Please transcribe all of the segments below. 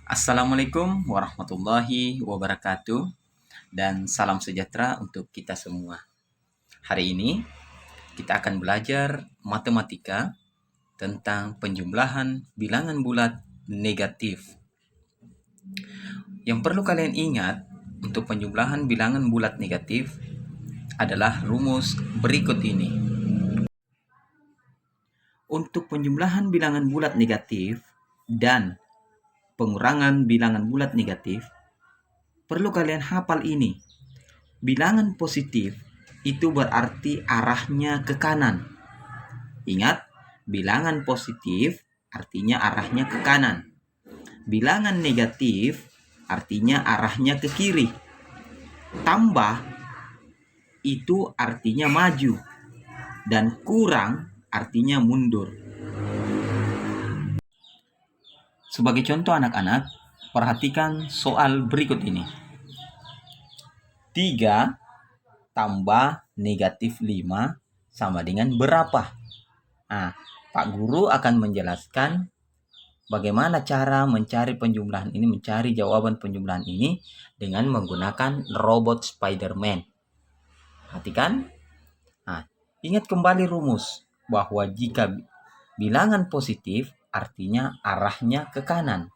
Assalamualaikum warahmatullahi wabarakatuh dan salam sejahtera untuk kita semua. Hari ini kita akan belajar matematika tentang penjumlahan bilangan bulat negatif. Yang perlu kalian ingat untuk penjumlahan bilangan bulat negatif adalah rumus berikut ini. Untuk penjumlahan bilangan bulat negatif dan pengurangan bilangan bulat negatif, perlu kalian hafal ini. Bilangan positif itu berarti arahnya ke kanan. Ingat, bilangan positif artinya arahnya ke kanan. Bilangan negatif artinya arahnya ke kiri. Tambah itu artinya maju. Dan kurang artinya mundur. Sebagai contoh anak-anak, perhatikan soal berikut ini. 3 tambah negatif 5 sama dengan berapa? Nah, Pak Guru akan menjelaskan bagaimana cara mencari penjumlahan ini, mencari jawaban penjumlahan ini dengan menggunakan robot Spider-Man. Perhatikan. Nah, ingat kembali rumus bahwa jika bilangan positif artinya arahnya ke kanan.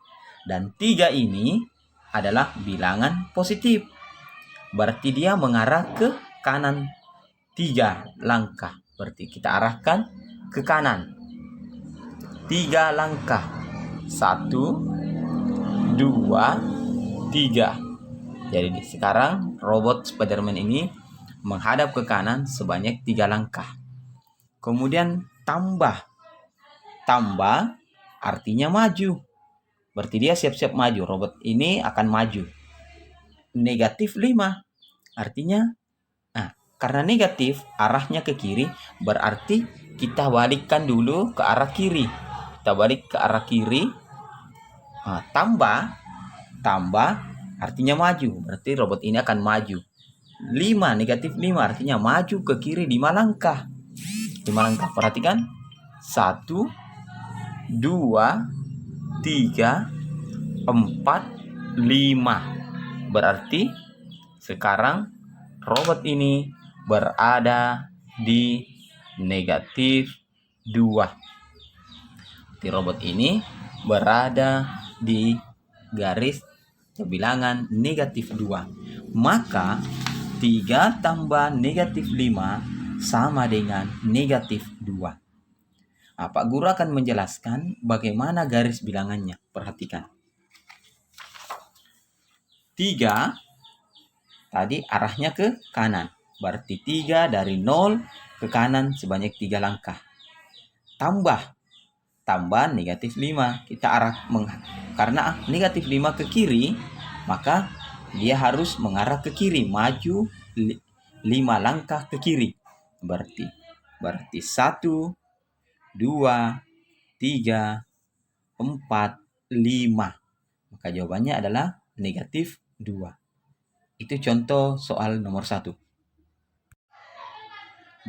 Dan 3 ini adalah bilangan positif. Berarti dia mengarah ke kanan 3 langkah. Berarti kita arahkan ke kanan 3 langkah. 1, 2, 3. Jadi sekarang robot Spider-Man ini menghadap ke kanan sebanyak 3 langkah. Kemudian tambah artinya maju. Berarti dia siap-siap maju. Robot ini akan maju. Negatif 5 artinya karena negatif arahnya ke kiri, berarti kita balikkan dulu ke arah kiri. Kita balik ke arah kiri. Tambah artinya maju. Berarti robot ini akan maju. 5 negatif 5 artinya maju ke kiri 5 langkah. 5 langkah. Perhatikan. 1, 2, 3, 4, 5. Berarti sekarang robot ini berada di negatif 2. Jadi robot ini berada di garis kebilangan negatif 2. Maka 3 tambah negatif 5 sama dengan negatif 2. Pak Guru akan menjelaskan bagaimana garis bilangannya. Perhatikan. 3 tadi arahnya ke kanan. Berarti 3 dari 0 ke kanan sebanyak 3 langkah. Tambah negatif 5. Kita karena negatif 5 ke kiri, maka dia harus mengarah ke kiri. Maju 5 langkah ke kiri. Berarti 1, 2, 3, 4, 5. Maka jawabannya adalah negatif 2. Itu contoh soal nomor 1.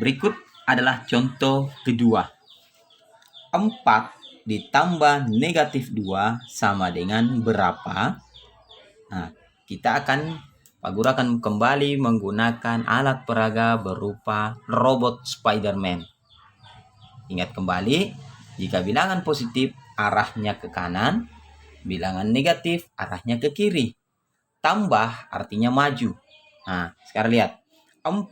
Berikut adalah contoh kedua. 4 ditambah negatif 2 sama dengan berapa? Pak Guru akan kembali menggunakan alat peraga berupa robot Spider-Man. Ingat kembali, jika bilangan positif arahnya ke kanan, bilangan negatif arahnya ke kiri. Tambah artinya maju. Sekarang lihat. 4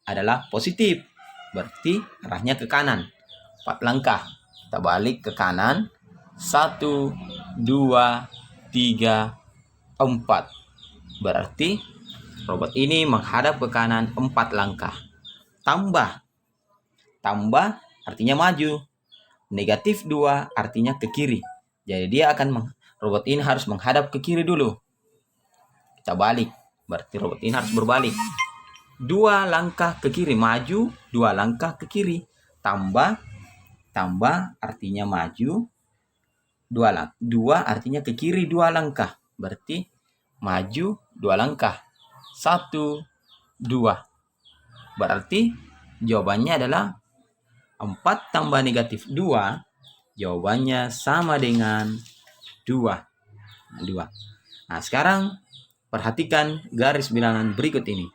adalah positif. Berarti arahnya ke kanan. 4 langkah. Kita balik ke kanan. 1, 2, 3, 4. Berarti robot ini menghadap ke kanan 4 langkah. Tambah artinya maju. Negatif 2 artinya ke kiri. Jadi robot ini harus menghadap ke kiri dulu. Kita balik. Berarti robot ini harus berbalik. 2 langkah ke kiri. Maju 2 langkah ke kiri. Tambah artinya maju. 2 artinya ke kiri 2 langkah. Berarti maju 2 langkah. 1, 2. Berarti jawabannya adalah 4 tambah negatif 2. Jawabannya sama dengan 2. 2. Nah, sekarang perhatikan garis bilangan berikut ini.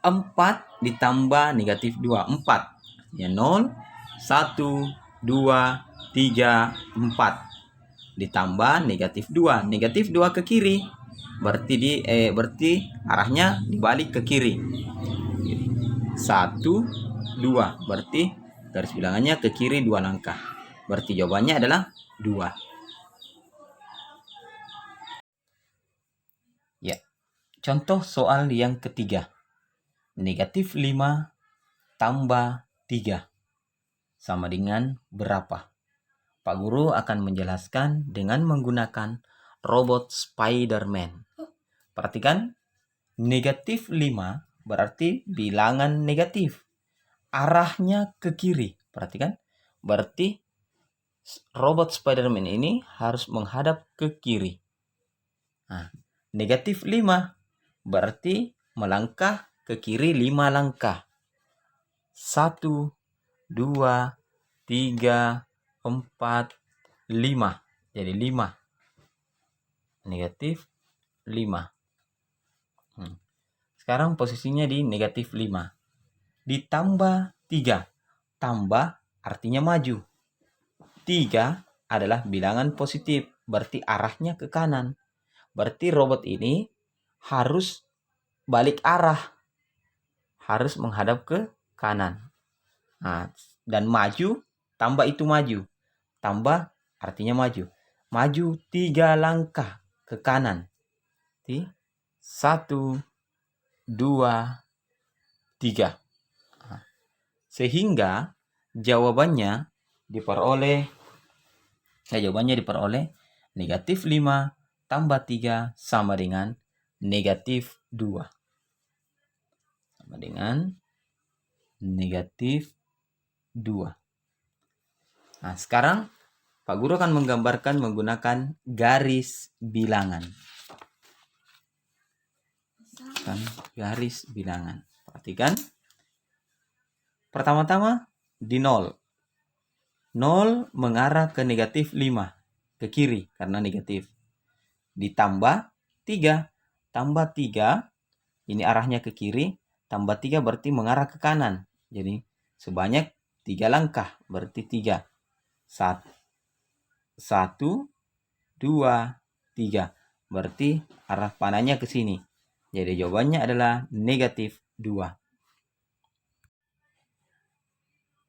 4 ditambah negatif 2. 4. Ya, 0, 1, 2, 3, 4. Ditambah negatif 2. Negatif 2 ke kiri. Berarti arahnya dibalik ke kiri. 1, 2. Berarti garis bilangannya ke kiri 2 langkah. Berarti jawabannya adalah 2. Ya. Contoh soal yang ketiga. Negatif 5 tambah 3 sama dengan berapa? Pak Guru akan menjelaskan dengan menggunakan robot Spider-Man. Perhatikan, negatif 5 berarti bilangan negatif. Arahnya ke kiri. Perhatikan, berarti robot Spider-Man ini harus menghadap ke kiri. Nah, negatif 5 berarti melangkah ke kiri 5 langkah. 1, 2, 3, 4, 5. Jadi 5. Negatif 5. Sekarang posisinya di negatif 5. Ditambah 3. Tambah artinya maju. 3 adalah bilangan positif. Berarti arahnya ke kanan. Berarti robot ini harus balik arah. Harus menghadap ke kanan. Nah, dan maju, tambah itu maju. Tambah artinya maju. Maju 3 langkah ke kanan. 1, 2, 3. Nah, sehingga jawabannya diperoleh negatif 5 tambah 3 sama dengan negatif 2. Sama dengan negatif 2. Nah, sekarang Pak Guru akan menggambarkan menggunakan garis bilangan. Garis bilangan. Perhatikan. Pertama-tama di 0. 0 mengarah ke negatif 5. Ke kiri karena negatif. Ditambah 3. Tambah 3. Ini arahnya ke kiri. Tambah 3 berarti mengarah ke kanan. Jadi sebanyak 3 langkah. Berarti 3. 1, 2, 3. Berarti arah panahnya ke sini. Jadi jawabannya adalah negatif 2.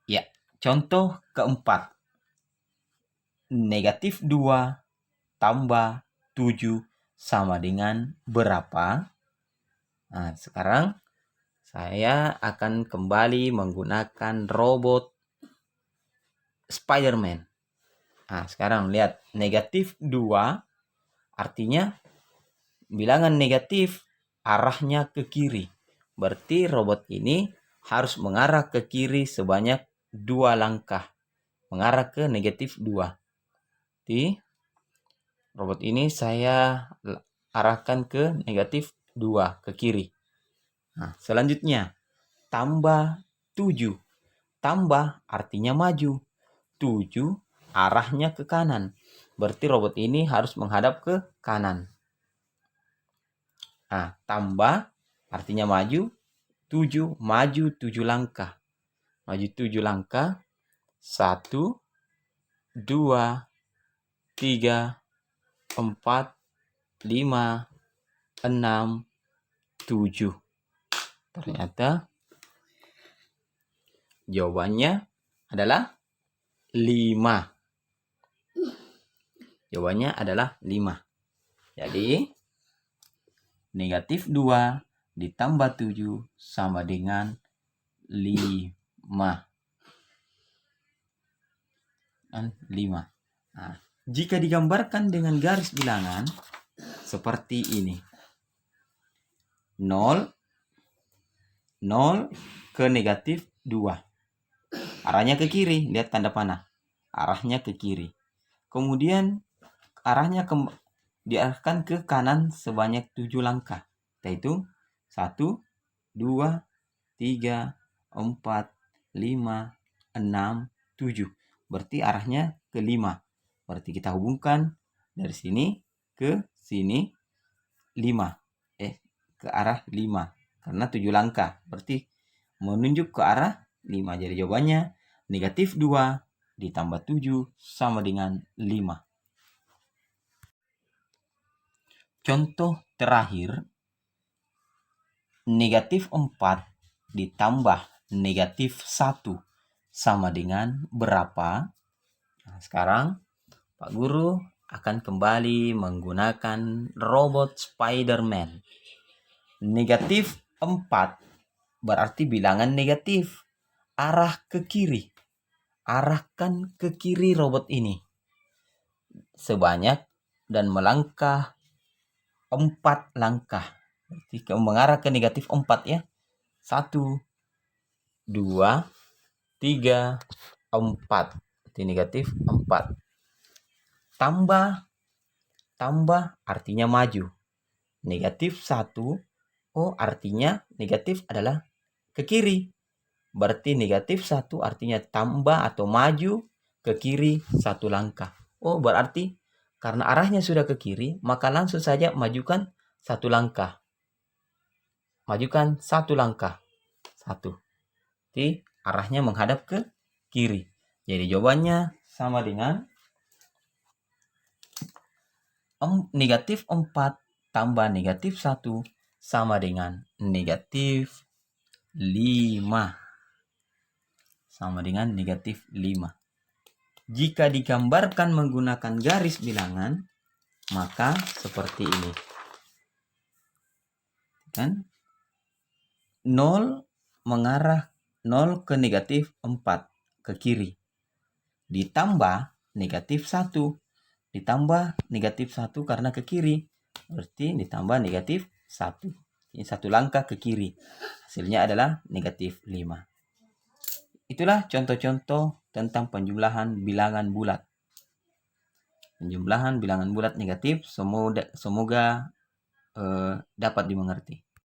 Ya, contoh keempat. Negatif 2 tambah 7 sama dengan berapa? Nah, sekarang saya akan kembali menggunakan robot Spider-Man. Nah, sekarang lihat. Negatif 2 artinya bilangan negatif arahnya ke kiri. Berarti robot ini harus mengarah ke kiri sebanyak 2 langkah. Mengarah ke negatif 2. Di robot ini saya arahkan ke negatif 2 ke kiri. Nah, selanjutnya tambah 7. Tambah artinya maju. 7 arahnya ke kanan. Berarti robot ini harus menghadap ke kanan. Nah, tambah artinya maju. 7 maju 7 langkah. Maju 7 langkah. 1, 2, 3, 4, 5, 6, 7. Ternyata jawabannya adalah 5. Jawabannya adalah 5. Jadi negatif 2 ditambah 7 sama dengan 5. 5. Nah, jika digambarkan dengan garis bilangan seperti ini. 0, 0 ke negatif 2. Arahnya ke kiri, lihat tanda panah. Arahnya ke kiri. Kemudian arahnya diarahkan ke kanan sebanyak 7 langkah. Kita hitung 1, 2, 3, 4, 5, 6, 7. Berarti arahnya ke 5. Berarti kita hubungkan Dari sini ke sini 5. Ke arah 5. Karena 7 langkah. Berarti menunjuk ke arah 5. Jadi jawabannya negatif 2 ditambah 7 sama dengan 5. Contoh terakhir, negatif 4 ditambah negatif 1 sama dengan berapa? Nah, sekarang Pak Guru akan kembali menggunakan robot Spider-Man. Negatif 4 berarti bilangan negatif. Arah ke kiri. Arahkan ke kiri robot ini. Sebanyak dan melangkah 4 langkah. Berarti mengarah ke negatif 4 ya. 1, 2, 3, 4. Berarti negatif 4. Tambah artinya maju. Negatif 1, artinya negatif adalah ke kiri. Berarti negatif 1 artinya tambah atau maju ke kiri 1 langkah. Berarti karena arahnya sudah ke kiri, maka langsung saja majukan 1 langkah. Majukan 1 langkah. 1. Jadi arahnya menghadap ke kiri. Jadi jawabannya sama dengan negatif 4 tambah negatif 1 sama dengan negatif 5. Sama dengan negatif 5. Jika digambarkan menggunakan garis bilangan, maka seperti ini. Kan? 0 mengarah 0 ke negatif 4 ke kiri. Ditambah negatif 1. Ditambah negatif 1 karena ke kiri. Berarti ditambah negatif 1. Ini 1 langkah ke kiri. Hasilnya adalah negatif 5. Itulah contoh-contoh tentang penjumlahan bilangan bulat. Penjumlahan bilangan bulat negatif semoga dapat dimengerti.